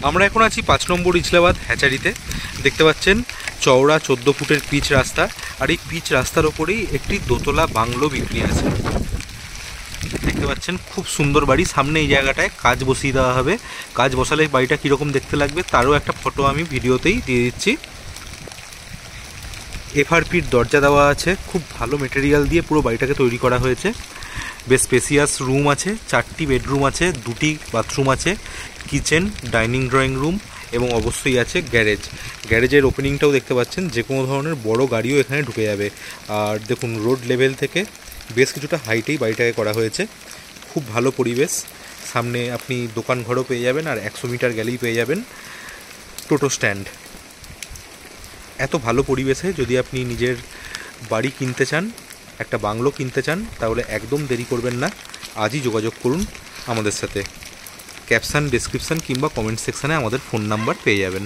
আমরা এখন আছি 5 নম্বর ইছলাবাদ হ্যাচারিতে। দেখতে পাচ্ছেন চওড়া 14 ফুটের পিচ রাস্তা, আর এই পিচ রাস্তার ওপরেই একটি দোতলা বাংলো বিক্রি আছে। দেখতে পাচ্ছেন খুব সুন্দর বাড়ি। সামনে এই জায়গাটায় কাজ বসিয়ে দেওয়া হবে। কাজ বসালে বাড়িটা কীরকম দেখতে লাগবে তারও একটা ফটো আমি ভিডিওতেই দিয়ে দিচ্ছি। এফআরপির দরজা দেওয়া আছে, খুব ভালো মেটেরিয়াল দিয়ে পুরো বাড়িটাকে তৈরি করা হয়েছে। বেশ স্পেসিয়াস রুম আছে, 4টি বেডরুম আছে, 2টি বাথরুম আছে, কিচেন, ডাইনিং ড্রয়িং রুম এবং অবশ্যই আছে গ্যারেজ। গ্যারেজের ওপেনিংটাও দেখতে পাচ্ছেন, যে কোনো ধরনের বড় গাড়িও এখানে ঢুকে যাবে। আর দেখুন রোড লেভেল থেকে বেশ কিছুটা হাইটেই বাড়িটাকে করা হয়েছে। খুব ভালো পরিবেশ। সামনে আপনি দোকান ঘরও পেয়ে যাবেন, আর 100 মিটার গেলেই পেয়ে যাবেন টোটো স্ট্যান্ড। এত ভালো পরিবেশে যদি আপনি নিজের বাড়ি কিনতে চান, একটা বাংলো কিনতে চান, তাহলে একদম দেরি করবেন না, আজই যোগাযোগ করুন আমাদের সাথে। ক্যাপশন, ডেসক্রিপশান কিংবা কমেন্ট সেকশানে আমাদের ফোন নাম্বার পেয়ে যাবেন।